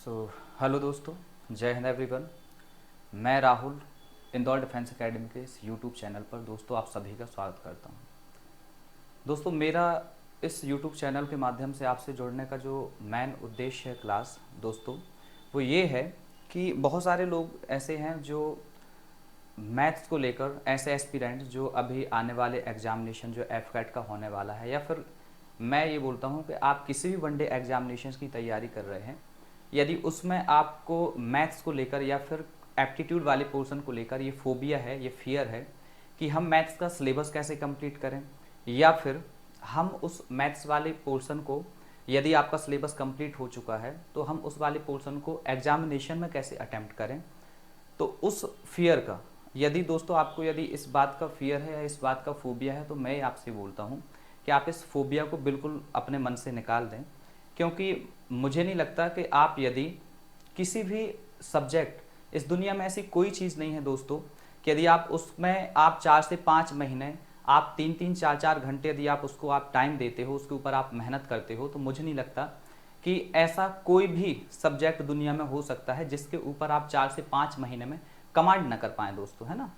Hello दोस्तों, जय Hind everyone. मैं राहुल इंदौर डिफेंस एकेडमी के इस यूट्यूब चैनल पर दोस्तों आप सभी का स्वागत करता हूं। दोस्तों मेरा इस यूट्यूब चैनल के माध्यम से आपसे जुड़ने का जो मेन उद्देश्य है क्लास दोस्तों वो ये है कि बहुत सारे लोग ऐसे हैं जो मैथ्स को लेकर ऐसे एस्पिरेंट्स जो अभी आने वाले एग्जामिनेशन जो एफकैट का होने वाला है, या फिर मैं ये बोलता हूँ कि आप किसी भी वनडे एग्जामिनेशन की तैयारी कर रहे हैं, यदि उसमें आपको मैथ्स को लेकर या फिर एप्टीट्यूड वाले पोर्शन को लेकर ये फोबिया है, ये फियर है कि हम मैथ्स का सिलेबस कैसे कंप्लीट करें, या फिर हम उस मैथ्स वाले पोर्शन को, यदि आपका सिलेबस कंप्लीट हो चुका है तो हम उस वाले पोर्शन को एग्जामिनेशन में कैसे अटेम्प्ट करें। तो उस फियर का, यदि दोस्तों आपको यदि इस बात का फियर है या इस बात का फोबिया है, तो मैं आपसे बोलता हूँ कि आप इस फोबिया को बिल्कुल अपने मन से निकाल दें। क्योंकि मुझे नहीं लगता कि आप यदि किसी भी सब्जेक्ट, इस दुनिया में ऐसी कोई चीज़ नहीं है दोस्तों कि यदि आप उसमें आप 4 से 5 महीने, आप 3-3 4-4 घंटे यदि आप उसको आप टाइम देते हो, उसके ऊपर आप मेहनत करते हो, तो मुझे नहीं लगता कि ऐसा कोई भी सब्जेक्ट दुनिया में हो सकता है जिसके ऊपर आप 4 से 5 महीने में कमांड ना कर पाएँ दोस्तों, है ना।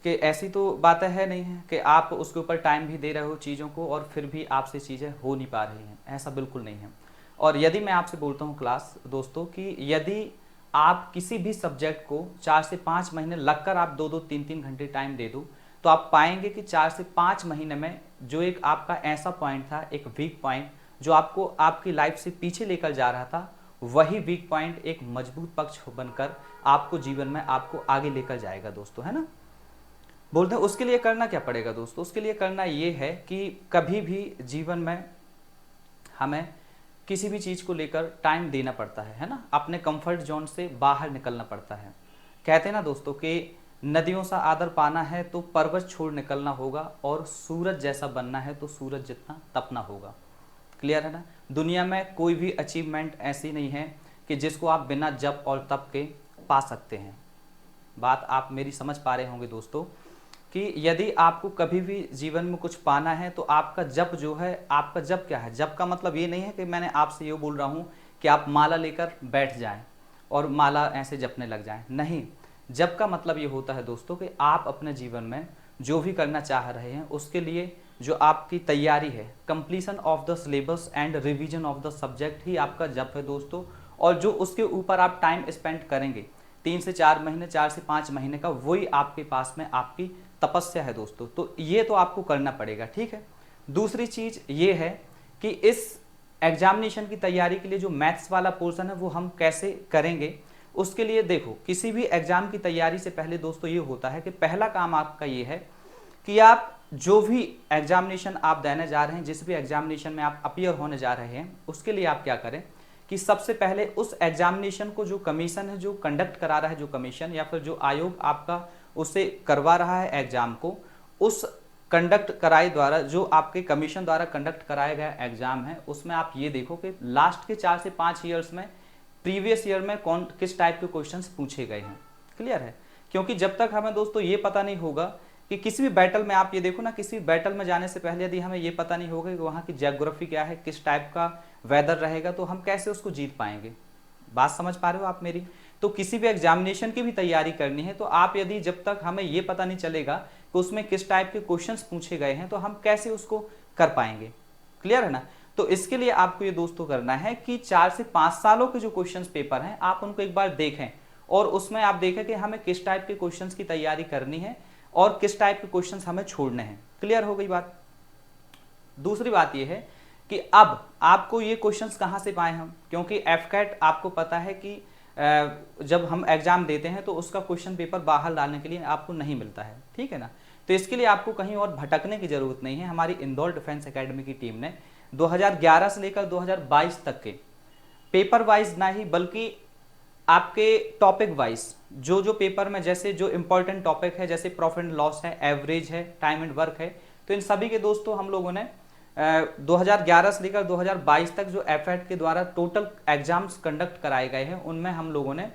कि ऐसी तो बातें है नहीं है कि आप उसके ऊपर टाइम भी दे रहे हो चीज़ों को और फिर भी आपसे चीज़ें हो नहीं पा रही हैं, ऐसा बिल्कुल नहीं है। और यदि मैं आपसे बोलता हूँ क्लास दोस्तों कि यदि आप किसी भी सब्जेक्ट को 4 से 5 महीने लगकर आप 2-2 3-3 घंटे टाइम दे दो, तो आप पाएंगे कि 4 से 5 महीने में जो एक आपका ऐसा पॉइंट था, एक वीक पॉइंट जो आपको आपकी लाइफ से पीछे लेकर जा रहा था, वही वीक पॉइंट एक मजबूत पक्ष बनकर आपको जीवन में आपको आगे लेकर जाएगा दोस्तों, है ना। बोलते हैं उसके लिए करना क्या पड़ेगा दोस्तों, उसके लिए करना ये है कि कभी भी जीवन में हमें किसी भी चीज़ को लेकर टाइम देना पड़ता है ना, अपने कंफर्ट जोन से बाहर निकलना पड़ता है। कहते हैं ना दोस्तों कि नदियों सा आदर पाना है तो पर्वत छोड़ निकलना होगा, और सूरज जैसा बनना है तो सूरज जितना तपना होगा। क्लियर है ना। दुनिया में कोई भी अचीवमेंट ऐसी नहीं है कि जिसको आप बिना जप और तप के पा सकते हैं। बात आप मेरी समझ पा रहे होंगे दोस्तों कि यदि आपको कभी भी जीवन में कुछ पाना है तो आपका जप जो है, आपका जप क्या है। जप का मतलब ये नहीं है कि मैंने आपसे ये बोल रहा हूँ कि आप माला लेकर बैठ जाएं और माला ऐसे जपने लग जाएं, नहीं। जप का मतलब ये होता है दोस्तों कि आप अपने जीवन में जो भी करना चाह रहे हैं उसके लिए जो आपकी तैयारी है, completion of the syllabus and revision of the subject ही आपका जप है दोस्तों। और जो उसके ऊपर आप टाइम स्पेंड करेंगे 3 से 4 महीने, 4 से 5 महीने का, वही आपके पास में आपकी तपस्या है दोस्तों। तो ये तो आपको करना पड़ेगा, ठीक है। दूसरी चीज ये है कि इस एग्जामिनेशन की तैयारी के लिए जो मैथ्स वाला पोर्शन है वो हम कैसे करेंगे। उसके लिए देखो, किसी भी एग्जाम की तैयारी से पहले दोस्तों ये होता है कि पहला काम आपका ये है कि आप जो भी एग्जामिनेशन आप देने जा रहे हैं, जिस भी एग्जामिनेशन में आप अपीयर होने जा रहे हैं, उसके लिए आप क्या करें कि सबसे पहले उस एग्जामिनेशन को जो कमीशन है, जो कंडक्ट करा रहा है, जो कमीशन या फिर जो आयोग आपका उससे करवा रहा है एग्जाम को, उस कंडक्ट कराए द्वारा, जो आपके कमीशन द्वारा कंडक्ट कराया गया एग्जाम है, उसमें आप ये देखो कि लास्ट के 4 से 5 ईयर्स में, प्रीवियस ईयर में कौन किस टाइप के क्वेश्चंस पूछे गए हैं। क्लियर है। क्योंकि जब तक हमें दोस्तों ये पता नहीं होगा कि किसी भी बैटल में, आप ये देखो ना, किसी भी बैटल में जाने से पहले यदि हमें ये पता नहीं होगा कि वहाँ की ज्योग्राफी क्या है, किस टाइप का वेदर रहेगा, तो हम कैसे उसको जीत पाएंगे। बात समझ पा रहे हो आप मेरी। तो किसी भी एग्जामिनेशन की भी तैयारी करनी है तो आप यदि, जब तक हमें ये पता नहीं चलेगा कि उसमें किस टाइप के क्वेश्चंस पूछे गए हैं, तो हम कैसे उसको कर पाएंगे। क्लियर है ना। तो इसके लिए आपको ये दोस्तों करना है कि 4 से 5 सालों के जो क्वेश्चंस पेपर हैं आप उनको एक बार देखें, और उसमें आप देखें कि हमें किस टाइप के क्वेश्चंस की तैयारी करनी है और किस टाइप के क्वेश्चंस हमें छोड़ने हैं। क्लियर हो गई बात। दूसरी बात यह है कि अब आपको ये क्वेश्चंस कहाँ से पाए हम, क्योंकि एफकैट आपको पता है कि जब हम एग्जाम देते हैं तो उसका क्वेश्चन पेपर बाहर डालने के लिए आपको नहीं मिलता है, ठीक है ना। तो इसके लिए आपको कहीं और भटकने की जरूरत नहीं है। हमारी इंदौर डिफेंस एकेडमी की टीम ने 2011 से लेकर 2022 तक के पेपर वाइज ना ही, बल्कि आपके टॉपिक वाइज जो जो पेपर में, जैसे जो इंपॉर्टेंट टॉपिक है, जैसे प्रॉफिट एंड लॉस है, एवरेज है, टाइम एंड वर्क है, तो इन सभी के दोस्तों हम लोगों ने 2011 से लेकर 2022 तक जो एफएट के द्वारा टोटल एग्जाम्स कंडक्ट कराए गए हैं, उनमें हम लोगों ने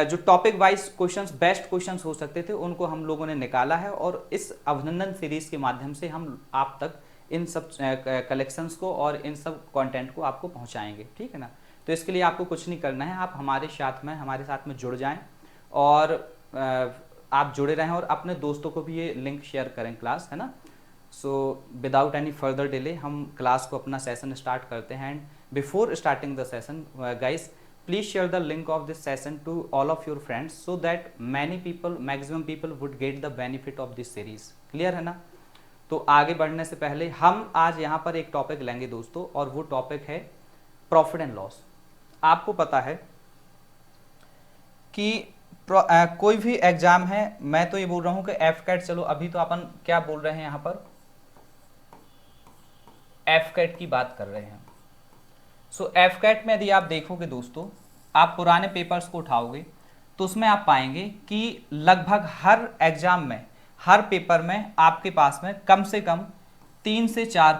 जो topic wise questions, best questions हो सकते थे, उनको हम लोगों ने निकाला है, और इस अभिनंदन सीरीज के माध्यम से हम आप तक इन सब कलेक्शंस को और इन सब कंटेंट को आपको पहुंचाएंगे, ठीक है ना। तो इसके लिए आपको कुछ नहीं करना है, आप हमारे साथ में जुड़ जाएं और आप जुड़े रहें और अपने दोस्तों को भी ये लिंक शेयर करें क्लास, है ना। So without any further delay हम क्लास को अपना सेशन स्टार्ट करते हैं। And before starting the session guys, please share the link of this session to all of your friends so that maximum people would get the benefit of this series. Clear है ना। तो आगे बढ़ने से पहले हम आज यहाँ पर एक टॉपिक लेंगे दोस्तों, और वो टॉपिक है प्रॉफिट एंड लॉस। आपको पता है कि कोई भी एग्जाम है, मैं तो ये बोल रहा हूं कि एफ कैट, चलो अभी तो अपन क्या बोल रहे हैं यहाँ पर, एफ कैट की बात कर रहे हैं। सो एफ कैट में यदि आप देखोगे दोस्तों, आप पुराने पेपर्स को उठाओगे तो उसमें आप पाएंगे कि लगभग हर एग्जाम में, हर पेपर में आपके पास में कम से कम 3 से 4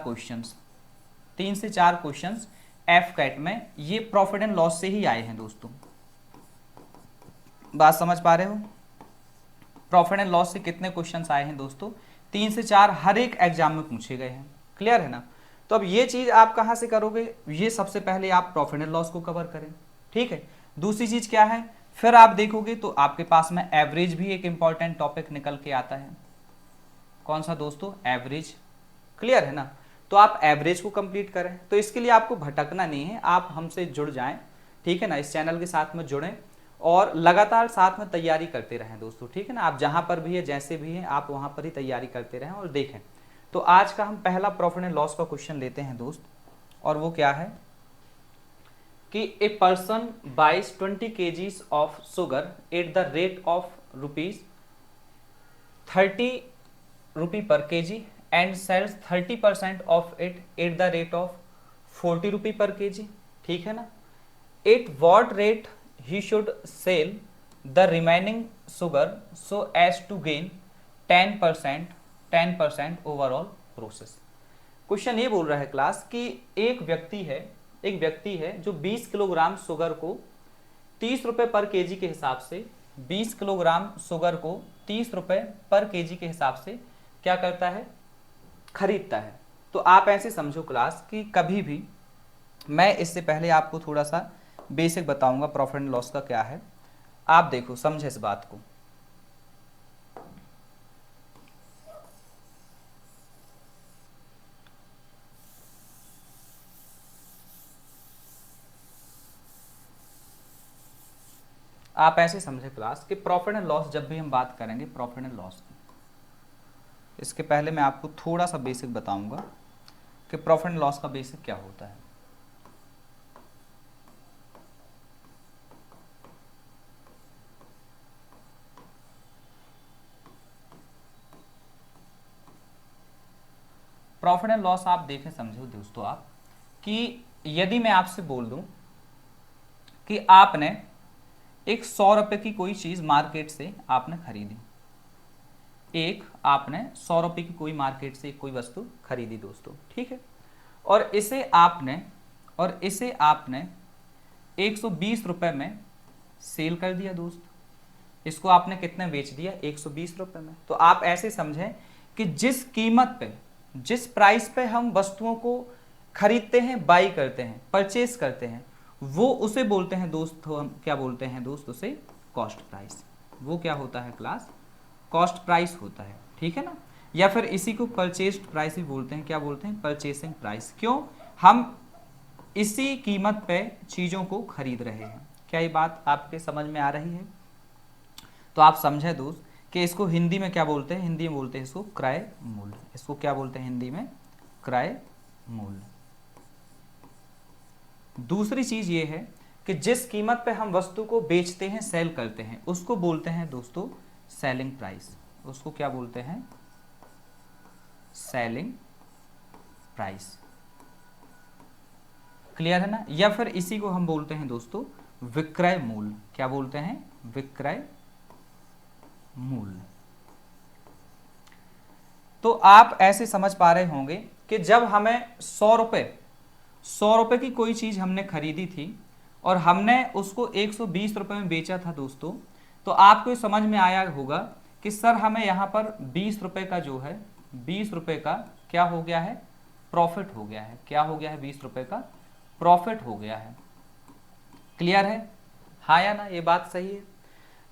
क्वेश्चंस एफ कैट में ये प्रॉफिट एंड लॉस से ही आए हैं दोस्तों। बात समझ पा रहे हो। प्रॉफिट एंड लॉस से कितने क्वेश्चंस आए हैं दोस्तों? 3 से 4 हर एक एग्जाम में पूछे गए हैं। क्लियर है ना। तो अब ये चीज आप कहां से करोगे, ये सबसे पहले आप प्रॉफिट एंड लॉस को कवर करें, ठीक है। दूसरी चीज क्या है, फिर आप देखोगे तो आपके पास में एवरेज भी एक इंपॉर्टेंट टॉपिक निकल के आता है। कौन सा दोस्तों? एवरेज। क्लियर है ना। तो आप एवरेज को कंप्लीट करें, तो इसके लिए आपको भटकना नहीं है, आप हमसे जुड़ जाएं, ठीक है ना। इस चैनल के साथ में जुड़ें और लगातार साथ में तैयारी करते रहें दोस्तों, ठीक है ना। आप जहां पर भी है, जैसे भी हैं, आप वहां पर ही तैयारी करते रहें और देखें। तो आज का हम पहला प्रॉफिट एंड लॉस का क्वेश्चन लेते हैं दोस्त, और वो क्या है कि a person buys 20 kgs of sugar at the rate of ₹30 per kg and sells 30% of it at the rate of ₹40 per kg, ठीक है ना। At what rate he should sell the remaining sugar so as to gain 10% overall process। Question ये बोल रहा है class कि एक व्यक्ति है जो 20 किलोग्राम शुगर को 30 रुपए पर केजी के हिसाब से 20 किलोग्राम शुगर को 30 रुपए पर केजी के हिसाब से क्या करता है, खरीदता है। तो आप ऐसे समझो क्लास कि कभी भी, मैं इससे पहले आपको थोड़ा सा बेसिक बताऊंगा प्रॉफिट एंड लॉस का क्या है। आप देखो, समझे इस बात को। आप ऐसे समझे क्लास कि प्रॉफिट एंड लॉस, जब भी हम बात करेंगे प्रॉफिट एंड लॉस की, इसके पहले मैं आपको थोड़ा सा बेसिक बताऊंगा कि प्रॉफिट एंड लॉस का बेसिक क्या होता है। प्रॉफिट एंड लॉस आप देखें, समझो दोस्तों आप, कि यदि मैं आपसे बोल दूं कि आपने एक 100 रुपए की कोई चीज मार्केट से आपने खरीदी, आपने 100 रुपए की कोई मार्केट से कोई वस्तु खरीदी दोस्तों, ठीक है। और इसे आपने 120 रुपए में सेल कर दिया दोस्त। इसको आपने कितने बेच दिया? 120 रुपए में। तो आप ऐसे समझें कि जिस कीमत पे, जिस प्राइस पे हम वस्तुओं को खरीदते हैं, बाई करते हैं, परचेस करते हैं, वो उसे बोलते हैं दोस्त, हम क्या बोलते हैं दोस्त? उसे कॉस्ट प्राइस। वो क्या होता है क्लास? कॉस्ट प्राइस होता है, ठीक है ना। या फिर इसी को परचेस्ड प्राइस भी बोलते हैं। क्या बोलते हैं? Purchasing price. क्यों? हम इसी कीमत पे चीजों को खरीद रहे हैं। क्या ये बात आपके समझ में आ रही है? तो आप समझे दोस्त कि इसको हिंदी में क्या बोलते हैं? हिंदी में बोलते हैं इसको क्रय मूल्य। इसको क्या बोलते हैं हिंदी में? क्रय मूल्य। दूसरी चीज ये है कि जिस कीमत पे हम वस्तु को बेचते हैं, सेल करते हैं, उसको बोलते हैं दोस्तों सेलिंग प्राइस। उसको क्या बोलते हैं? Selling price. क्लियर है ना। या फिर इसी को हम बोलते हैं दोस्तों विक्रय मूल्य। क्या बोलते हैं? विक्रय मूल्य। तो आप ऐसे समझ पा रहे होंगे कि जब हमें 100 रुपए की कोई चीज हमने खरीदी थी और हमने उसको 120 रुपए में बेचा था दोस्तों, तो आपको समझ में आया होगा कि सर हमें यहां पर 20 रुपए का जो है, 20 रुपए का क्या हो गया है? प्रॉफिट हो गया है। क्या हो गया है? 20 रुपए का प्रॉफिट हो गया है। क्लियर है, हाँ या ना, ये बात सही है।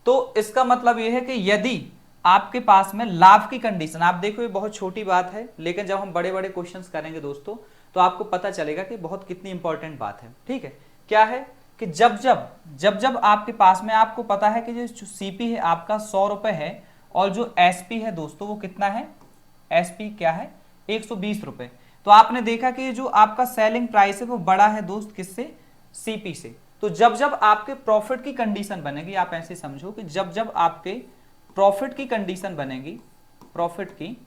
तो इसका मतलब ये है कि यदि आपके पास में लाभ की कंडीशन, आप देखो ये बहुत छोटी बात है, लेकिन जब हम बड़े बड़े क्वेश्चंस करेंगे दोस्तों तो आपको पता चलेगा कि बहुत कितनी इंपॉर्टेंट बात है। ठीक है, क्या है कि जब आपके पास में, आपको पता है कि जो सीपी है आपका 100 रुपए है और जो एसपी है दोस्तों वो कितना है, एसपी क्या है 120 रुपए। तो आपने देखा कि जो आपका सेलिंग प्राइस है वो बड़ा है दोस्त किससे, सीपी से। तो जब जब आपके प्रॉफिट की कंडीशन बनेगी, आप ऐसे समझो कि जब जब आपके प्रॉफिट की कंडीशन बनेगी, प्रॉफिट की,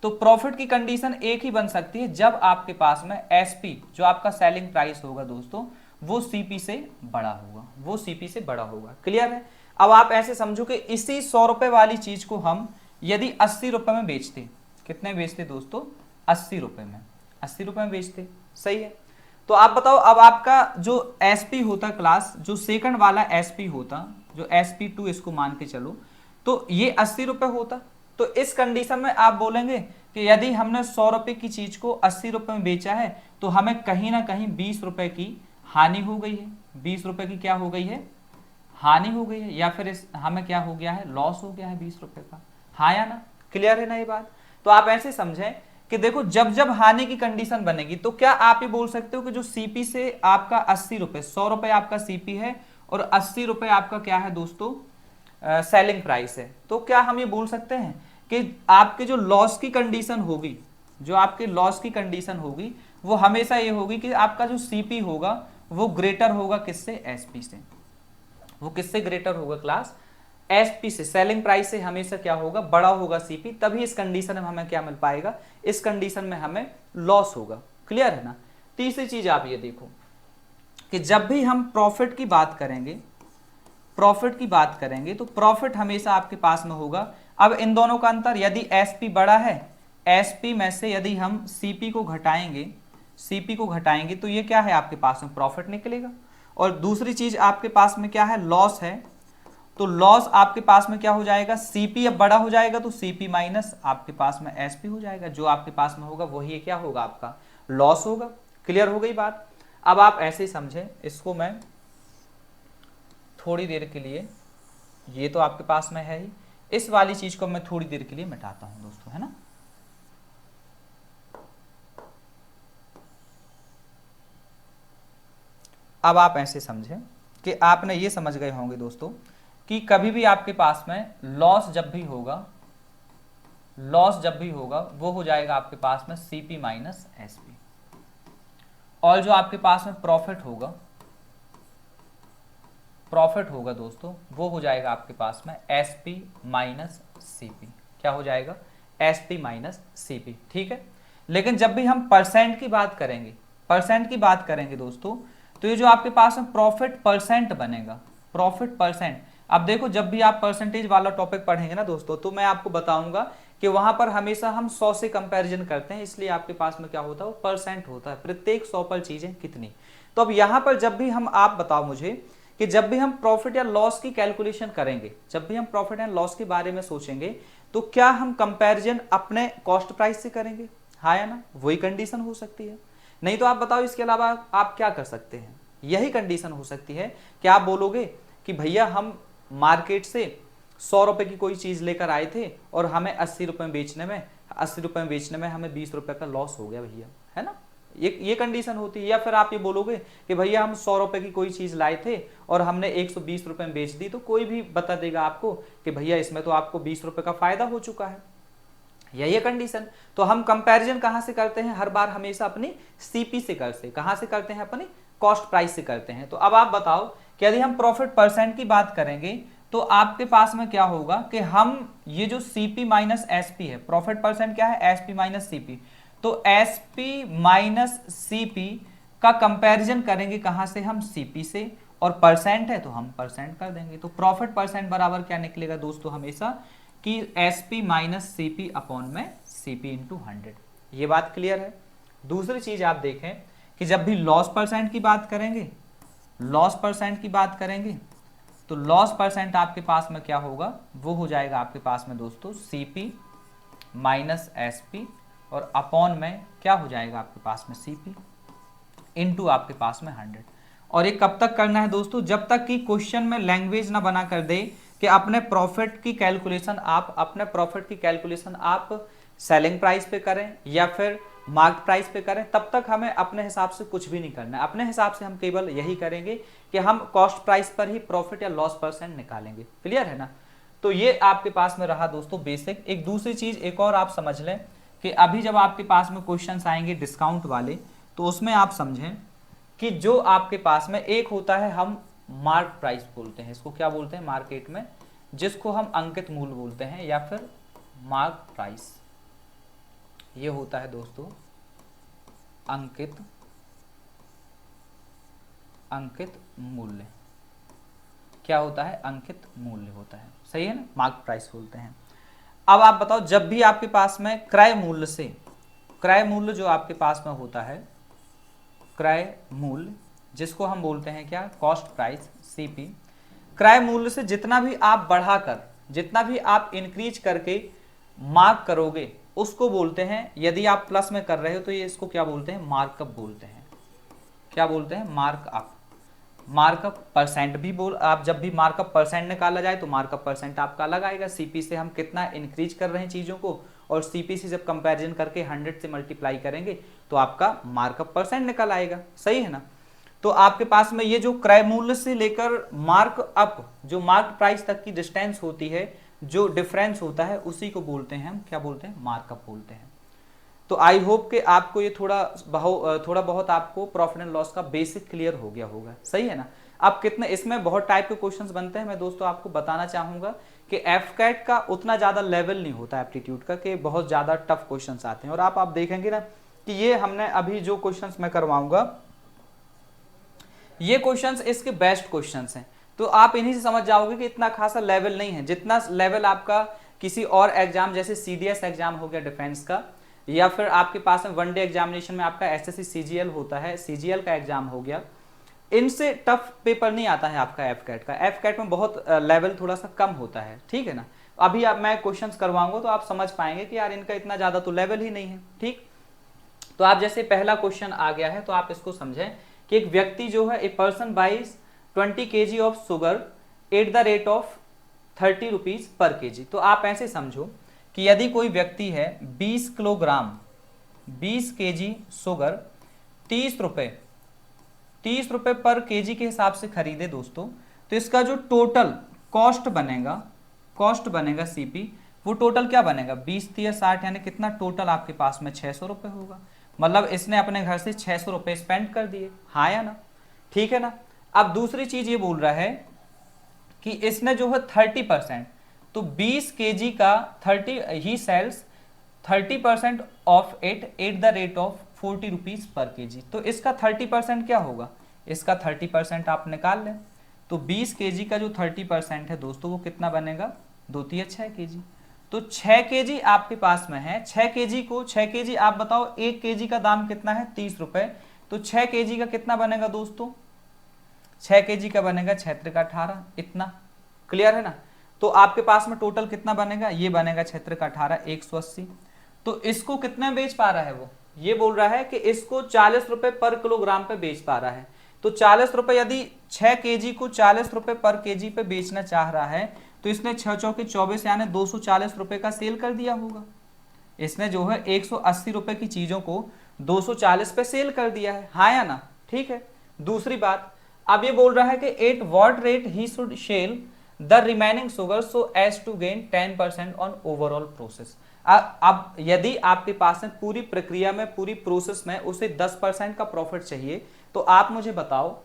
तो प्रॉफिट की कंडीशन एक ही बन सकती है जब आपके पास में एसपी जो आपका सेलिंग प्राइस होगा दोस्तों वो सीपी से बड़ा होगा, वो सीपी से बड़ा होगा। क्लियर है। अब आप ऐसे समझो कि इसी 100 रुपए वाली चीज को हम यदि 80 रुपए में बेचते, कितने बेचते दोस्तों, 80 रुपए में, 80 रुपए में बेचते, सही है। तो आप बताओ, अब आपका जो एसपी होता क्लास, जो सेकंड वाला एसपी होता, जो SP2 इसको मान के चलो, तो ये 80 रुपए होता। तो इस कंडीशन में आप बोलेंगे कि यदि हमने 100 रुपए की चीज को 80 रुपए में बेचा है तो हमें कहीं ना कहीं 20 रुपए की हानि हो गई है, 20 रुपए की क्या हो गई है, हानि हो गई है, या फिर हमें क्या हो गया है, लॉस हो गया है 20 रुपए का, हाँ या ना, क्लियर है ना ये बात। तो आप ऐसे समझें कि देखो जब जब हानि की कंडीशन बनेगी तो क्या आप ये बोल सकते हो कि जो सीपी से आपका 80 रुपए, 100 रुपए आपका सीपी है और 80 रुपए आपका क्या है दोस्तों सेलिंग प्राइस है, तो क्या हम ये बोल सकते हैं कि आपके जो लॉस की कंडीशन होगी, जो आपके लॉस की कंडीशन होगी वो हमेशा ये होगी कि आपका जो सीपी होगा वो ग्रेटर होगा किससे, एसपी से। वो किससे ग्रेटर होगा क्लास, एसपी से, सेलिंग प्राइस से हमेशा क्या होगा, बड़ा होगा सीपी, तभी इस कंडीशन में हमें क्या मिल पाएगा, इस कंडीशन में हमें लॉस होगा। क्लियर है ना। तीसरी चीज आप ये देखो कि जब भी हम प्रॉफिट की बात करेंगे, प्रॉफिट की बात करेंगे तो प्रॉफिट हमेशा आपके पास में होगा। अब इन दोनों का अंतर, यदि एसपी बड़ा है, एसपी में से यदि हम सीपी को घटाएंगे, सीपी को घटाएंगे तो ये क्या है आपके पास में प्रॉफिट निकलेगा। और दूसरी चीज आपके पास में क्या है, लॉस है, तो लॉस आपके पास में क्या हो जाएगा, सीपी अब बड़ा हो जाएगा तो सीपी माइनस आपके पास में एसपी हो जाएगा, जो आपके पास में होगा वही क्या होगा, आपका लॉस होगा। क्लियर हो गई बात। अब आप ऐसे ही समझें, इसको मैं थोड़ी देर के लिए, ये तो आपके पास में है ही, इस वाली चीज को मैं थोड़ी देर के लिए मिटाता हूं दोस्तों, है ना। अब आप ऐसे समझें कि आपने ये समझ गए होंगे दोस्तों कि कभी भी आपके पास में लॉस जब भी होगा, लॉस जब भी होगा वो हो जाएगा आपके पास में सीपी माइनस एसपी, और जो आपके पास में प्रॉफिट होगा, प्रॉफिट होगा दोस्तों वो हो जाएगा आपके पास में एसपी माइनस सीपी, क्या हो जाएगा, एसपी माइनस सीपी। ठीक है। लेकिन जब भी हम परसेंट की बात करेंगे, परसेंट की बात करेंगे दोस्तों, तो ये जो आपके पास में प्रॉफिट परसेंट बनेगा, प्रॉफिट परसेंट, अब देखो जब भी आप परसेंटेज वाला टॉपिक पढ़ेंगे ना दोस्तों तो मैं आपको बताऊंगा कि वहां पर हमेशा हम 100 से कंपैरिजन करते हैं, इसलिए आपके पास में क्या होता है, वो परसेंट होता है, प्रत्येक 100 पर चीजें कितनी। तो अब यहां पर जब भी हम, आप बताओ मुझे कि जब भी हम प्रॉफिट या लॉस की कैलकुलेशन करेंगे, जब भी हम प्रॉफिट एंड लॉस के बारे में सोचेंगे तो क्या हम कंपैरिजन अपने कॉस्ट प्राइस से करेंगे, हाँ या ना, वही कंडीशन हो सकती है। नहीं तो आप बताओ इसके अलावा आप क्या कर सकते हैं, यही कंडीशन हो सकती है कि आप बोलोगे कि भैया हम मार्केट से 100 रुपए की कोई चीज लेकर आए थे और हमें 80 रुपए में बेचने में, 80 रुपए में बेचने में हमें 20 रुपए का लॉस हो गया भैया, है ना, ये कंडीशन होती है। या फिर आप ये बोलोगे कि भैया हम 100 रुपए की कोई चीज लाए थे और हमने 120 रुपए में बेच दी, तो कोई भी बता देगा आपको कि भैया इसमें तो आपको 20 रुपए का फायदा हो चुका है, यही कंडीशन। तो हम कंपैरिजन कहां से करते हैं, हर बार हमेशा अपनी सीपी से करते, कहां से करते हैं, अपनी कॉस्ट प्राइस से करते हैं। तो अब आप बताओ कि यदि हम प्रॉफिट परसेंट की बात करेंगे तो आपके पास में क्या होगा कि हम ये जो सीपी माइनस एसपी है, प्रॉफिट परसेंट क्या है, एसपी माइनस सीपी, तो एसपी माइनस सीपी का कंपैरिजन करेंगे कहां से, हम सीपी से, और परसेंट है तो हम परसेंट कर देंगे। तो प्रॉफिट परसेंट बराबर क्या निकलेगा दोस्तों, हमेशा कि एसपी माइनस सीपी अपॉन में सीपी इंटू 100। ये बात क्लियर है। दूसरी चीज आप देखें कि जब भी लॉस परसेंट की बात करेंगे, लॉस परसेंट की बात करेंगे तो लॉस परसेंट आपके पास में क्या होगा, वो हो जाएगा आपके पास में दोस्तों सीपी माइनस एसपी, और अपॉन में क्या हो जाएगा आपके पास में सीपी इंटू आपके पास में 100। और ये कब तक करना है दोस्तों, जब तक कि क्वेश्चन में लैंग्वेज ना बना कर दे कि अपने प्रॉफिट की कैलकुलेशन आप सेलिंग प्राइस पे करें या फिर मार्केट प्राइस पे करें, तब तक हमें अपने हिसाब से कुछ भी नहीं करना है। अपने हिसाब से हम केवल यही करेंगे कि हम कॉस्ट प्राइस पर ही प्रॉफिट या लॉस परसेंट निकालेंगे। क्लियर है ना। तो ये आपके पास में रहा दोस्तों बेसिक। एक दूसरी चीज एक और आप समझ लें कि अभी जब आपके पास में क्वेश्चंस आएंगे डिस्काउंट वाले, तो उसमें आप समझें कि जो आपके पास में एक होता है, हम मार्क प्राइस बोलते हैं इसको, क्या बोलते हैं मार्केट में, जिसको हम अंकित मूल्य बोलते हैं या फिर मार्क प्राइस। ये होता है दोस्तों अंकित मूल्य। क्या होता है, अंकित मूल्य होता है, सही है ना, मार्क प्राइस बोलते हैं। अब आप बताओ, जब भी आपके पास में क्रय मूल्य जो आपके पास में होता है, क्रय मूल्य जिसको हम बोलते हैं क्या, कॉस्ट प्राइस, सीपी, क्रय मूल्य से जितना भी आप बढ़ाकर, जितना भी आप इंक्रीज करके मार्क करोगे उसको बोलते हैं, यदि आप प्लस में कर रहे हो तो ये इसको क्या बोलते हैं, मार्कअप बोलते हैं। क्या बोलते हैं, मार्कअप। मार्कअप परसेंट भी बोल, आप जब भी मार्कअप परसेंट निकाला जाए तो मार्कअप परसेंट आपका अलग आएगा। सीपी से हम कितना इंक्रीज कर रहे हैं चीजों को, और सीपी से जब कंपैरिजन करके 100 से मल्टीप्लाई करेंगे तो आपका मार्कअप परसेंट निकल आएगा, सही है ना। तो आपके पास में ये जो क्रय मूल्य से लेकर मार्कअप, जो मार्क प्राइस तक की डिस्टेंस होती है, जो डिफरेंस होता है, उसी को बोलते हैं हम क्या बोलते हैं, मार्कअप बोलते हैं। तो आई होप कि आपको ये थोड़ा बहुत आपको प्रॉफिट एंड लॉस का बेसिक क्लियर हो गया होगा, सही है ना। अब कितने इसमें बहुत टाइप के क्वेश्चंस बनते हैं, मैं दोस्तों आपको बताना चाहूंगा कि एफकैट का उतना ज्यादा लेवल नहीं होता एप्टीट्यूड का, कि बहुत ज्यादा टफ क्वेश्चंस आते हैं। और आप देखेंगे ना कि ये हमने अभी जो क्वेश्चंस मैं करवाऊंगा, ये क्वेश्चंस इसके बेस्ट क्वेश्चंस हैं। तो आप इन्हीं से समझ जाओगे कि इतना खासा लेवल नहीं है, जितना लेवल आपका किसी और एग्जाम जैसे सीडीएस एग्जाम हो गया डिफेंस का, या फिर आपके पास में वनडे एग्जामिनेशन में आपका एसएससी सीजीएल होता है, सीजीएल का एग्जाम हो गया, इनसे टफ पेपर नहीं आता है आपका एफकैट का। एफकैट में बहुत लेवल थोड़ा सा कम होता है, ठीक है ना। अभी अब मैं क्वेश्चंस करवाऊंगा तो आप समझ पाएंगे कि यार इनका इतना ज्यादा तो लेवल ही नहीं है, ठीक। तो आप जैसे पहला क्वेश्चन आ गया है तो आप इसको समझें कि एक व्यक्ति जो है, a person buys 20 kg of sugar at the rate of 30 rupees per KG. तो आप ऐसे समझो कि यदि कोई व्यक्ति है 20 किलोग्राम 20 kg शुगर 30 रुपए पर केजी के हिसाब से खरीदे दोस्तों, तो इसका जो टोटल कॉस्ट बनेगा सीपी, वो टोटल क्या बनेगा, 20 × 60 यानी कितना, टोटल आपके पास में 600 रुपए होगा। मतलब इसने अपने घर से 600 रुपए स्पेंड कर दिए, हाँ या ना, ठीक है ना। अब दूसरी चीज ये बोल रहा है कि इसने जो है 30%, तो 20 kg का 30 ही sells 30% of it at the rate of 40 rupees per KG. तो इसका 30% क्या होगा, इसका 30% आप निकाल लें, तो 20 kg का जो 30% है दोस्तों वो कितना बनेगा, 2 × 6 kg। तो 6 kg आपके पास में है, 6 kg आप बताओ 1 kg का दाम कितना है, 30 रुपए, तो 6 kg का कितना बनेगा दोस्तों, 6 kg का बनेगा 6 × 18, इतना क्लियर है ना। तो आपके पास में टोटल कितना बनेगा, ये बनेगा 6 × 18 180। तो इसको कितने बेच पा रहा है वो, ये बोल रहा है कि इसको 40 रुपए पर किलोग्राम पे बेच पा रहा है। तो 40 रुपए, यदि 6 kg को 40 रुपए पर केजी पे बेचना चाह रहा है तो इसने 6 × 24 यानी 240 रुपए का सेल कर दिया होगा। इसने जो है 180 रुपए की चीजों को 240 पे सेल कर दिया है, हाँ या ना, ठीक है। दूसरी बात, अब ये बोल रहा है कि at what rate he should sell the remaining sugar so as to gain 10% on overall process. अब यदि आपके पास में पूरी प्रक्रिया में, पूरी प्रोसेस में उसे 10% का प्रॉफिट चाहिए, तो आप मुझे बताओ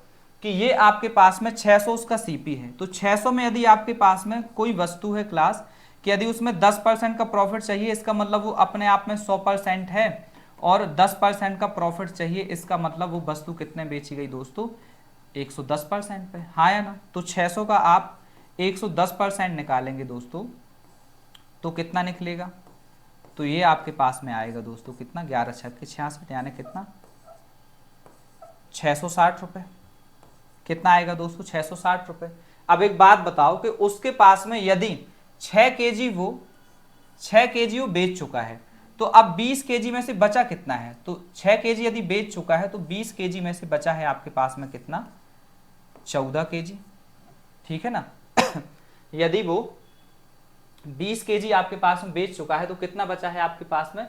कि ये आपके पास में 600 उसका सीपी है, तो 600 में यदि आपके पास में कोई वस्तु है क्लास कि यदि उसमें 10% का प्रॉफिट चाहिए, इसका मतलब वो अपने आप में 100% है, और 10% का प्रॉफिट चाहिए, इसका मतलब वो वस्तु कितने बेची गई दोस्तों, 110% पे, हाँ या ना। तो 600 का आप 110% निकालेंगे दोस्तों तो कितना निकलेगा, तो ये आपके पास में आएगा दोस्तों कितना, 11 × 6 = 66 यानी कितना, 660 रुपए। कितना आएगा दोस्तों, 660 रुपए। अब एक बात बताओ कि उसके पास में यदि 6 kg वो बेच चुका है, तो अब 20 kg में से बचा कितना है, तो 6 kg यदि बेच चुका है तो 20 kg में से बचा है आपके पास में कितना, 14 kg, ठीक है ना। यदि वो 20 kg आपके पास में बेच चुका है तो कितना बचा है आपके पास में,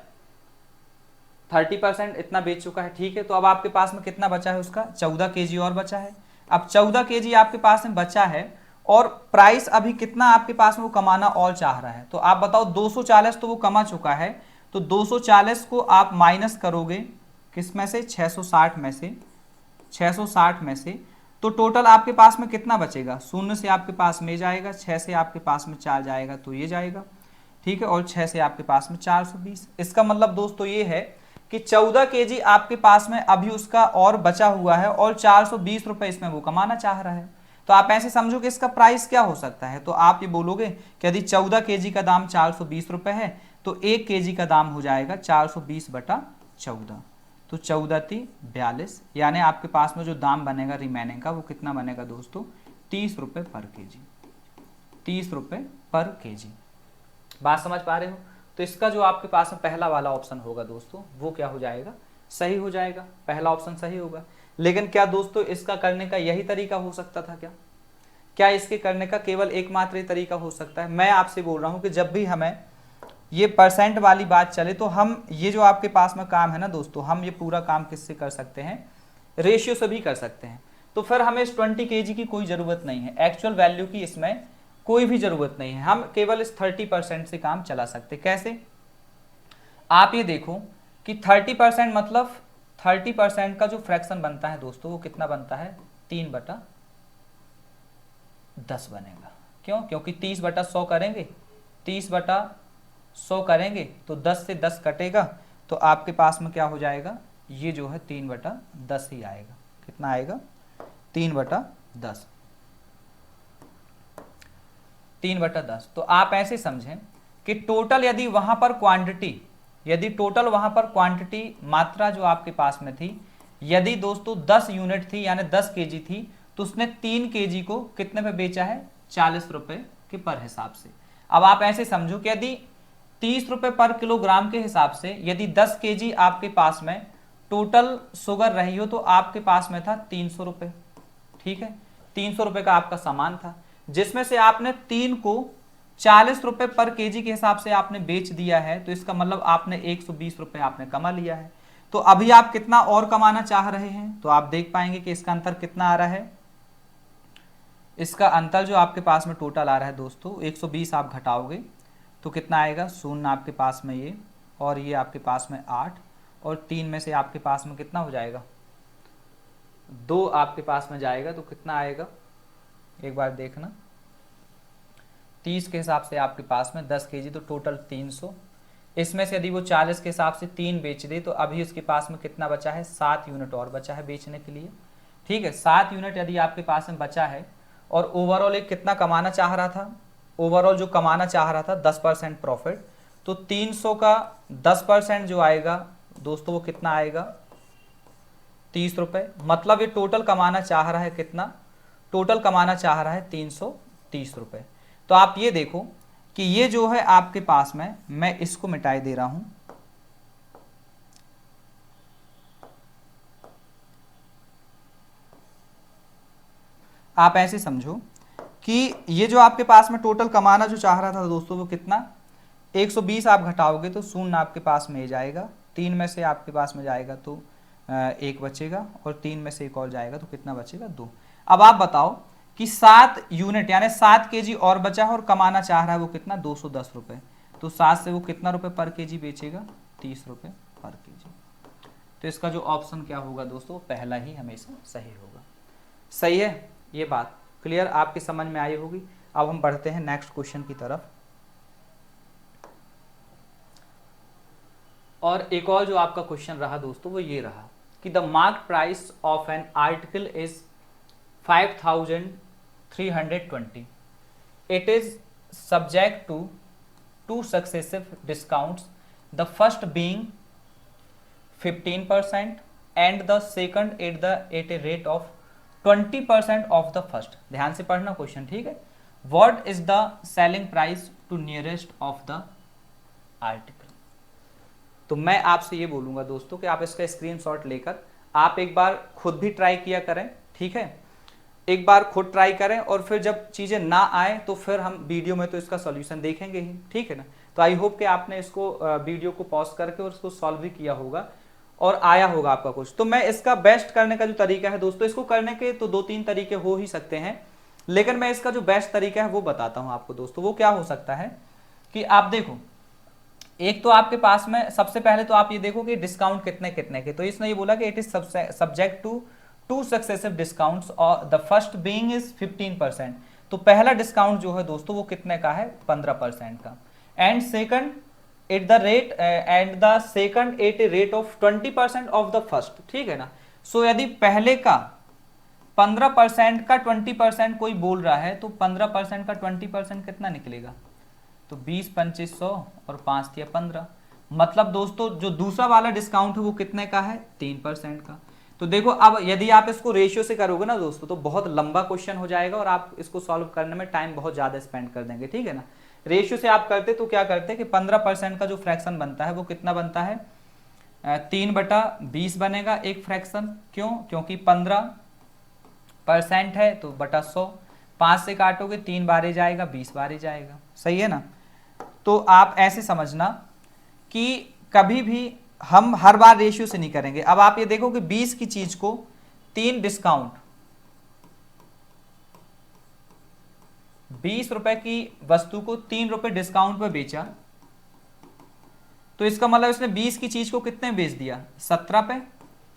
30% इतना बेच चुका है, ठीक है। तो अब आपके पास में कितना बचा है उसका, 14 kg और बचा है। अब 14 kg आपके पास में बचा है और प्राइस अभी कितना आपके पास में वो कमाना और चाह रहा है, तो आप बताओ 240 तो वो कमा चुका है, तो 240 को आप माइनस करोगे किस में से, 660 में से, 660 में से, तो टोटल आपके पास में कितना बचेगा, शून्य से आपके पास में जाएगा, 6 से आपके पास में 4 जाएगा तो ये जाएगा, ठीक है, और 6 से आपके पास में 420। इसका मतलब दोस्तों ये है कि 14 kg आपके पास में अभी उसका और बचा हुआ है और 420 रुपए इसमें वो कमाना चाह रहा है। तो आप ऐसे समझो कि इसका प्राइस क्या हो सकता है, तो आप ये बोलोगे कि यदि 14 kg का दाम 420 रुपए है तो 1 kg का दाम हो जाएगा 420/14, तो 14×3 = 42, यानी आपके पास में जो दाम बनेगा रिमेनिंग का वो कितना बनेगा दोस्तों, 30 रुपये पर केजी, 30 रुपये पर केजी। बात समझ पा रहे हो। तो इसका जो आपके पास में पहला वाला ऑप्शन होगा दोस्तों वो क्या हो जाएगा, सही हो जाएगा, पहला ऑप्शन सही होगा। लेकिन क्या दोस्तों इसका करने का यही तरीका हो सकता था क्या, क्या इसके करने का केवल एकमात्र तरीका हो सकता है? मैं आपसे बोल रहा हूं कि जब भी हमें ये परसेंट वाली बात चले तो हम ये जो आपके पास में काम है ना दोस्तों, हम ये पूरा काम किससे कर सकते हैं, रेशियो से भी कर सकते हैं। तो फिर हमें इस 20 kg की कोई ज़रूरत नहीं है, एक्चुअल वैल्यू की इसमें कोई भी ज़रूरत नहीं है, हम केवल इस 30% से काम चला सकते। कैसे, आप ये देखो कि 30% मतलब 30% का जो फ्रैक्शन बनता है दोस्तों वो कितना बनता है, 3/10 बनेगा। क्यों, क्योंकि 30/100 करेंगे, 30/100 करेंगे तो 10 से 10 कटेगा तो आपके पास में क्या हो जाएगा, ये जो है 3/10 ही आएगा। कितना आएगा, 3/10, 3/10। तो आप ऐसे समझें कि टोटल यदि वहां पर क्वांटिटी, यदि टोटल वहां पर क्वांटिटी मात्रा जो आपके पास में थी, यदि दोस्तों 10 यूनिट थी यानी 10 kg थी, तो उसने 3 kg को कितने पे बेचा है, 40 रुपए के पर हिसाब से। अब आप ऐसे समझो कि यदि 30 रुपए पर किलोग्राम के हिसाब से यदि 10 kg आपके पास में टोटल शुगर रही हो तो आपके पास में था 300 रुपए, ठीक है, 300 रुपए का आपका सामान था, जिसमें से आपने 3 को 40 रुपए पर केजी के हिसाब से आपने बेच दिया है, तो इसका मतलब आपने 120 रुपए आपने कमा लिया है। तो अभी आप कितना और कमाना चाह रहे हैं, तो आप देख पाएंगे कि इसका अंतर कितना आ रहा है, इसका अंतर जो आपके पास में टोटल आ रहा है दोस्तों 120 आप घटाओगे तो कितना आएगा, शून्य आपके पास में ये, और ये आपके पास में 8, और 3 में से आपके पास में कितना हो जाएगा, 2 आपके पास में जाएगा तो कितना आएगा, एक बार देखना, 30 के हिसाब से आपके पास में 10 kg तो टोटल 300, इसमें से यदि वो 40 के हिसाब से 3 बेच दे तो अभी उसके पास में कितना बचा है, 7 यूनिट और बचा है बेचने के लिए, ठीक है। 7 यूनिट यदि आपके पास में बचा है और ओवरऑल एक कितना कमाना चाह रहा था, ओवरऑल जो कमाना चाह रहा था 10% प्रॉफिट, तो 300 का 10% जो आएगा दोस्तों वो कितना आएगा, 30 रुपए, मतलब ये टोटल कमाना चाह रहा है कितना, टोटल कमाना चाह रहा है 330 रुपए। तो आप ये देखो कि ये जो है आपके पास में, मैं इसको मिटाई दे रहा हूं, आप ऐसे समझो कि ये जो आपके पास में टोटल कमाना जो चाह रहा था दोस्तों वो कितना, 120 आप घटाओगे तो शून्य आपके पास में जाएगा, 3 में से आपके पास में जाएगा तो 1 बचेगा, और 3 में से 1 और जाएगा तो कितना बचेगा, 2। अब आप बताओ कि 7 यूनिट यानी 7 kg और बचा है और कमाना चाह रहा है वो कितना, 210 रुपये, तो 7 से वो कितना रुपए पर केजी बेचेगा, 30 रुपये पर केजी। तो इसका जो ऑप्शन क्या होगा दोस्तों, पहला ही हमेशा सही होगा। सही है, ये बात क्लियर आपकी समझ में आई होगी। अब हम बढ़ते हैं नेक्स्ट क्वेश्चन की तरफ। और एक और जो आपका क्वेश्चन रहा दोस्तों वो ये रहा कि the market price of an article is 5320, it is subject to 2 successive discounts, the first being 15% and the second at a rate of 20% of the first। ध्यान से पढ़ना क्वेश्चन, ठीक है। What is the selling price to nearest of the article? तो मैं आपसे ये बोलूंगा दोस्तों कि आप इसका स्क्रीनशॉट लेकर आप एक बार खुद भी ट्राई किया करें, ठीक है। एक बार खुद ट्राई करें और फिर जब चीज़ें ना आए तो फिर हम वीडियो में तो इसका सॉल्यूशन देखेंगे ही, ठीक है ना। तो आई होप कि आपने इसको वीडियो को पॉज करके और इसको सॉल्व भी किया होगा और आया होगा आपका कुछ। तो मैं इसका बेस्ट करने का जो तरीका है दोस्तों, इसको करने के तो 2-3 तरीके हो ही सकते हैं, लेकिन मैं इसका जो बेस्ट तरीका है वो बताता हूं आपको दोस्तों। वो क्या हो सकता है कि आप देखो, एक तो आपके पास में सबसे पहले तो आप ये देखो कि डिस्काउंट कितने कितने के, तो इसने ये बोला कि it is subject to 2 successive discounts और द फर्स्ट बीइंग इज 15%। तो पहला डिस्काउंट जो है दोस्तों वो कितने का है, 15% का। And second at the rate and the second at a rate of 20% of the first, ठीक है ना। सो यदि पहले का 15% का 20% कोई बोल रहा है तो 15% का 20% कितना निकलेगा, तो 20 2500 और 5 दिया 15। मतलब दोस्तों जो दूसरा वाला डिस्काउंट है वो कितने का है, 3% का। तो देखो अब यदि आप इसको रेशियो से करोगे ना दोस्तों तो बहुत लंबा क्वेश्चन हो जाएगा और आप इसको सॉल्व करने में टाइम बहुत ज्यादा स्पेंड कर देंगे, ठीक है ना। रेशियो से आप करते तो क्या करते कि 15% का जो फ्रैक्शन बनता है वो कितना बनता है, 3/20 बनेगा एक फ्रैक्शन। क्यों, क्योंकि 15% है तो बटा 100, 5 से काटोगे 3 बार ही जाएगा, 20 बार ही जाएगा, सही है ना। तो आप ऐसे समझना कि कभी भी हम हर बार रेशियो से नहीं करेंगे। अब आप ये देखो कि 20 की चीज को 3 डिस्काउंट, 20 रुपए की वस्तु को 3 रुपए डिस्काउंट पे बेचा, तो इसका मतलब इसने 20 की चीज को कितने बेच दिया, 17 पे,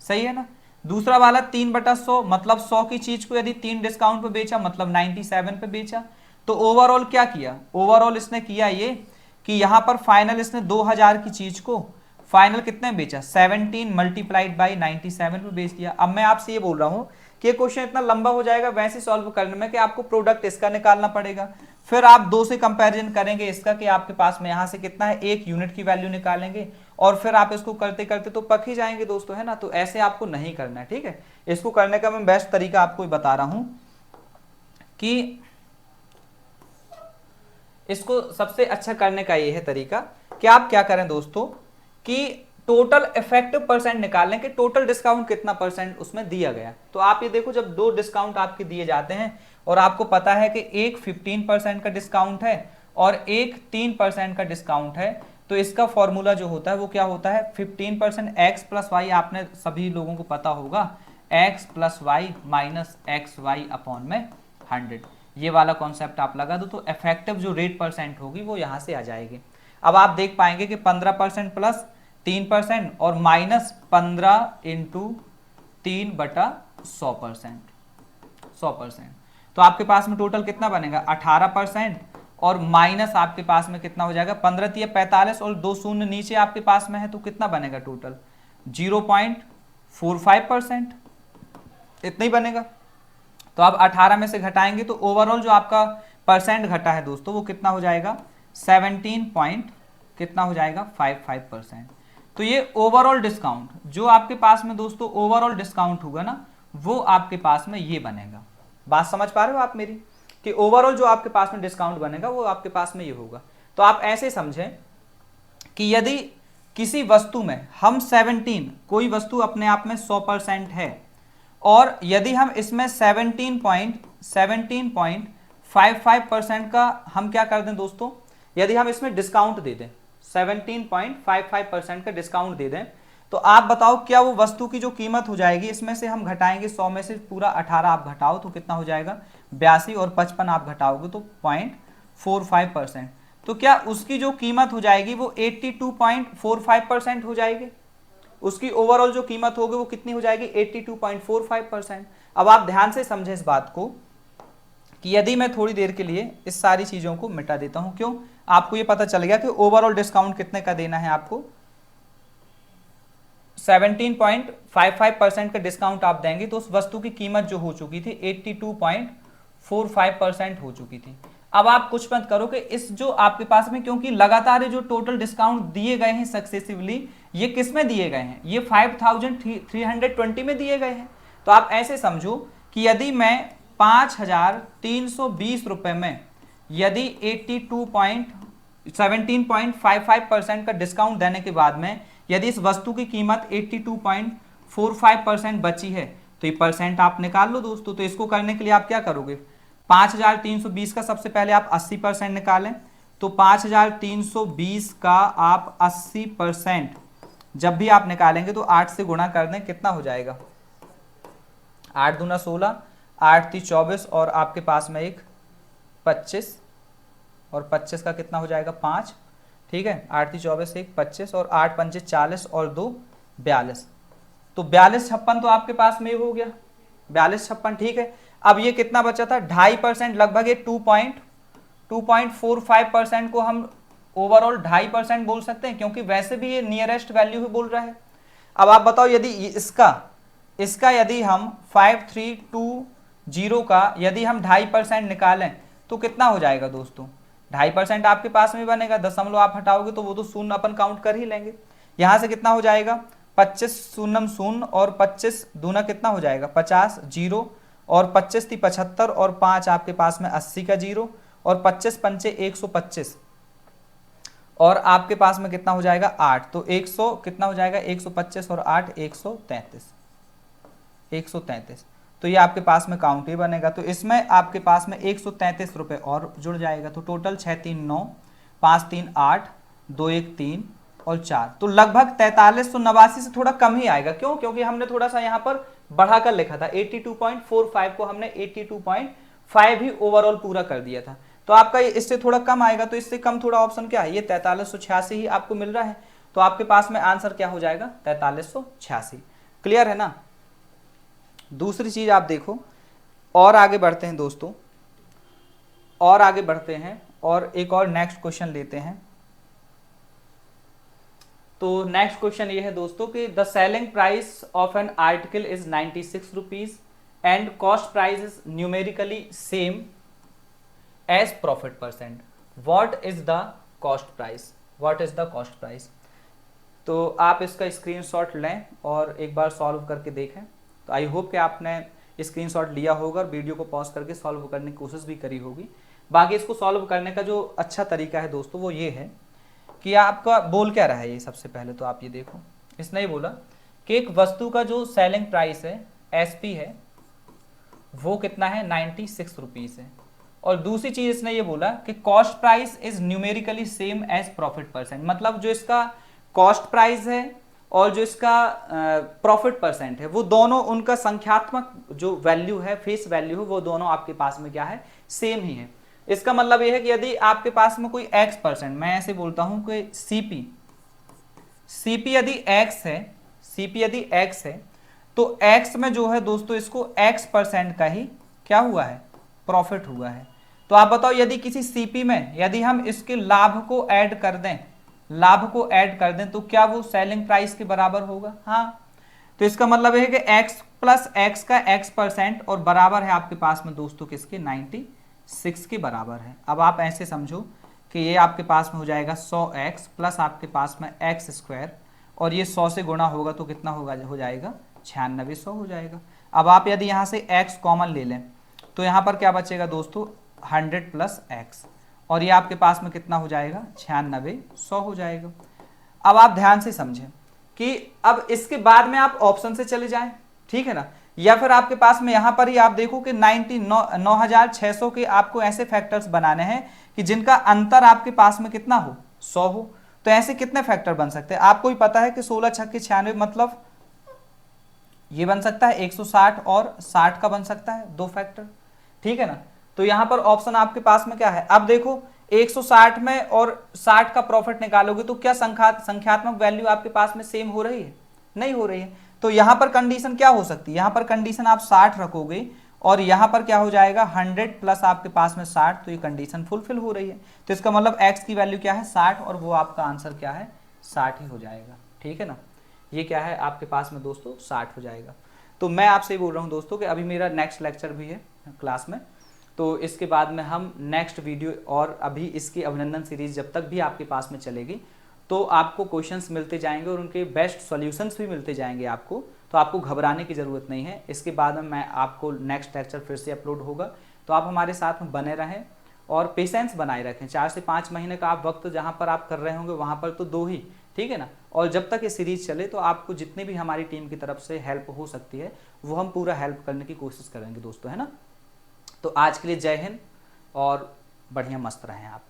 सही है ना। दूसरा वाला 3/100 मतलब 100 की चीज को यदि 3 डिस्काउंट पे बेचा मतलब 97 पे बेचा। तो ओवरऑल क्या किया, ओवरऑल इसने किया ये कि यहां पर फाइनल इसने 2000 की चीज को फाइनल कितने बेचा, 17 मल्टीप्लाइड बाई 97 पे बेच दिया। अब मैं आपसे ये बोल रहा हूं कि ये क्वेश्चन इतना लंबा हो जाएगा वैसे सॉल्व करने में कि आपको प्रोडक्ट इसका निकालना पड़ेगा, फिर आप 2 से कंपैरिजन करेंगे इसका कि आपके पास में यहां से कितना है, 1 यूनिट की वैल्यू निकालेंगे और फिर आप इसको करते करते तो पक ही जाएंगे दोस्तों, है ना। तो ऐसे आपको नहीं करना है, ठीक है। इसको करने का मैं बेस्ट तरीका आपको बता रहा हूं कि इसको सबसे अच्छा करने का ये है तरीका कि आप क्या करें दोस्तों कि टोटल इफेक्टिव परसेंट निकाल लें कि टोटल डिस्काउंट कितना परसेंट उसमें दिया गया। तो आप ये देखो जब 2 डिस्काउंट आपके दिए जाते हैं और आपको पता है कि एक 15% का डिस्काउंट है और एक 3% का डिस्काउंट है, तो इसका फॉर्मूला जो होता है वो क्या होता है, 15% x प्लस वाई, आपने सभी लोगों को पता होगा, x plus y minus x y upon में 100। ये वाला कॉन्सेप्ट आप लगा दो तो इफेक्टिव जो रेट परसेंट होगी वो यहां से आ जाएगी। अब आप देख पाएंगे कि 15% प्लस 3% और माइनस 15 इंटू 3/100%, 100%। तो आपके पास में टोटल कितना बनेगा, 18% और माइनस आपके पास में कितना हो जाएगा, 15 × 45 और 2 शून्य नीचे आपके पास में है तो कितना बनेगा टोटल, 0.45%, इतना ही बनेगा। तो आप 18 में से घटाएंगे तो ओवरऑल जो आपका परसेंट घटा है दोस्तों वो कितना हो जाएगा, 17 कितना हो जाएगा, 55%। तो ये ओवरऑल डिस्काउंट जो आपके पास में दोस्तों ओवरऑल डिस्काउंट होगा ना वो आपके पास में ये बनेगा। बात समझ पा रहे हो आप मेरी कि ओवरऑल जो आपके पास में डिस्काउंट बनेगा वो आपके पास में ये होगा। तो आप ऐसे समझें कि यदि किसी वस्तु में हम 17, कोई वस्तु अपने आप में 100% है और यदि हम इसमें 17.55% का हम क्या कर दें दोस्तों, यदि हम इसमें डिस्काउंट दे दें, 17.55% का डिस्काउंट दे दें, तो आप बताओ क्या वो वस्तु की जो कीमत हो जाएगी, इसमें से हम घटाएंगे 100 में से पूरा 18 आप घटाओ तो कितना हो जाएगा, 82 और 55 आप घटाओगे तो 0.45%। तो क्या उसकी जो कीमत हो जाएगी वो 82.45% हो जाएगी, उसकी ओवरऑल जो कीमत होगी वो कितनी हो जाएगी, 82.45%। अब आप ध्यान से समझें इस बात को कि यदि मैं थोड़ी देर के लिए इस सारी चीजों को मिटा देता हूं, क्यों, आपको ये पता चल गया कि ओवरऑल डिस्काउंट कितने का देना है आपको, 17.55% का डिस्काउंट आप देंगे तो उस वस्तु की कीमत जो हो चुकी थी 82.45% हो चुकी थी। अब आप कुछ मत करो कि इस जो आपके पास में, क्योंकि लगातार जो टोटल डिस्काउंट दिए गए हैं सक्सेसिवली, ये किस में दिए गए हैं, ये 5320 में दिए गए हैं। तो आप ऐसे समझो कि यदि मैं 5320 रुपए में यदि 17.55% का डिस्काउंट देने के बाद में यदि इस वस्तु की कीमत 82.45% बची है तो ये परसेंट आप निकाल लो दोस्तों। तो इसको करने के लिए आप क्या करोगे, 5320 का सबसे पहले आप 80% निकालें। तो 5320 का आप 80% जब भी आप निकालेंगे तो 8 से गुणा कर दें, कितना हो जाएगा, 8 दूना 16, 8 × 24 और आपके पास में एक 25 और 25 का कितना हो जाएगा 5, ठीक है। 8 × 24 एक 25 और 8 × 5 40 और 2 42। तो 4256 तो आपके पास में हो गया, 4256, ठीक है। अब ये कितना बचा था, 2.5% लगभग, ये 2.45% को हम ओवरऑल 2.5% बोल सकते हैं, क्योंकि वैसे भी ये नियरेस्ट वैल्यू ही बोल रहा है। अब आप बताओ यदि इसका यदि हम 5320 का यदि हम 2.5% निकालें तो कितना हो जाएगा दोस्तों, 2.5% आपके पास में बनेगा, दशमलव आप हटाओगे तो वो तो शून्य अपन काउंट कर ही लेंगे। यहां से कितना हो जाएगा, 25 शून्यम शून्य और 25 दूना कितना हो जाएगा 50, जीरो और 25 थी 75 और 5 आपके पास में 80 का जीरो और 25 पंचे 125 और आपके पास में कितना हो जाएगा 8, तो 100 कितना हो जाएगा 125 और 8 133। तो ये आपके पास में काउंट ही बनेगा। तो इसमें आपके पास में 133 रुपये और जुड़ जाएगा। तो टोटल 6 3 9, 5 3 8, 2 1 3 और 4, तो लगभग 4389 से थोड़ा कम ही आएगा। क्यों, क्योंकि हमने थोड़ा सा यहाँ पर बढ़ाकर लिखा था, 82.45 को हमने 82.5 ही ओवरऑल पूरा कर दिया था। तो आपका इससे थोड़ा कम आएगा, तो इससे कम थोड़ा ऑप्शन क्या है, ये 4386 ही आपको मिल रहा है। तो आपके पास में आंसर क्या हो जाएगा 4386। क्लियर है ना। दूसरी चीज आप देखो, और आगे बढ़ते हैं दोस्तों, और आगे बढ़ते हैं और एक और नेक्स्ट क्वेश्चन लेते हैं। तो नेक्स्ट क्वेश्चन ये है दोस्तों कि the selling price of an article is 96 rupees and cost price is numerically same as profit percent, what is the cost price, what is the cost price. तो आप इसका स्क्रीनशॉट लें और एक बार सॉल्व करके देखें। तो आई होप कि आपने स्क्रीनशॉट लिया होगा और वीडियो को पॉज करके सॉल्व करने की कोशिश भी करी होगी। बाकी इसको सॉल्व करने का जो अच्छा तरीका है दोस्तों वो ये है कि आपका बोल क्या रहा है। ये सबसे पहले तो आप ये देखो, इसने ये बोला कि एक वस्तु का जो सेलिंग प्राइस है एसपी है वो कितना है 96 रुपीज है, और दूसरी चीज इसने ये बोला कि cost price is numerically same as profit percent, मतलब जो इसका कॉस्ट प्राइस है और जो इसका प्रॉफिट परसेंट है वो दोनों उनका संख्यात्मक जो वैल्यू है, फेस वैल्यू है, वो दोनों आपके पास में क्या है सेम ही है। इसका मतलब यह है कि यदि आपके पास में कोई x परसेंट, मैं ऐसे बोलता हूं कि सीपी यदि x है, सीपी यदि x है तो x में जो है दोस्तों इसको x परसेंट का ही क्या हुआ है प्रॉफिट हुआ है। तो आप बताओ यदि किसी सीपी में यदि हम इसके लाभ को ऐड कर दें, लाभ को ऐड कर दें तो क्या वो सेलिंग प्राइस के बराबर होगा। हाँ, तो इसका मतलब यह है कि x प्लस x का x परसेंट और बराबर है आपके पास में दोस्तों किसके 96 के बराबर है। अब आप ऐसे समझो कि ये आपके पास में हो जाएगा 100x प्लस आपके पास में x स्क्वायर और ये 100 से गुणा होगा तो कितना होगा हो जाएगा 9600 हो जाएगा। अब आप यदि यहाँ से x कॉमन ले लें तो यहाँ पर क्या बचेगा दोस्तों 100 प्लस x और ये आपके पास में कितना हो जाएगा 9600 हो जाएगा। अब आप ध्यान से समझें कि अब इसके बाद में आप ऑप्शन से चले जाएं, ठीक है ना, या फिर आपके पास में यहां पर ही आप देखो कि 9600 के आपको ऐसे फैक्टर्स बनाने हैं कि जिनका अंतर आपके पास में कितना हो 100 हो। तो ऐसे कितने फैक्टर बन सकते हैं, आपको ही पता है कि 16 छक्के 96 मतलब ये बन सकता है 160 और 60 का बन सकता है 2 फैक्टर, ठीक है ना। तो यहां पर ऑप्शन आपके पास में क्या है, अब देखो 160 में और 60 का प्रॉफिट निकालोगे तो क्या संख्यात्मक वैल्यू आपके पास में सेम हो रही है, नहीं हो रही है। तो यहां पर कंडीशन क्या हो सकती है, यहां पर कंडीशन आप 60 रखोगे और यहां पर क्या हो जाएगा 100 प्लस आपके पास में 60, तो ये कंडीशन फुलफिल हो रही है। तो इसका मतलब x की वैल्यू क्या है 60 और वो आपका आंसर क्या है 60 ही हो जाएगा, ठीक है ना। ये क्या है आपके पास में दोस्तों 60 हो जाएगा। तो मैं आपसे बोल रहा हूं दोस्तों कि अभी मेरा नेक्स्ट लेक्चर भी है क्लास में, तो इसके बाद में हम नेक्स्ट वीडियो और अभी इसकी अभिनंदन सीरीज जब तक भी आपके पास में चलेगी तो आपको क्वेश्चंस मिलते जाएंगे और उनके बेस्ट सॉल्यूशंस भी मिलते जाएंगे आपको, तो आपको घबराने की ज़रूरत नहीं है। इसके बाद में मैं आपको नेक्स्ट लेक्चर फिर से अपलोड होगा, तो आप हमारे साथ में बने रहें और पेशेंस बनाए रखें। 4 से 5 महीने का आप वक्त जहाँ पर आप कर रहे होंगे वहाँ पर तो 2 ही ठीक है ना। और जब तक ये सीरीज चले तो आपको जितने भी हमारी टीम की तरफ से हेल्प हो सकती है वो हम पूरा हेल्प करने की कोशिश करेंगे दोस्तों, है ना। तो आज के लिए जय हिंद और बढ़िया मस्त रहें आप।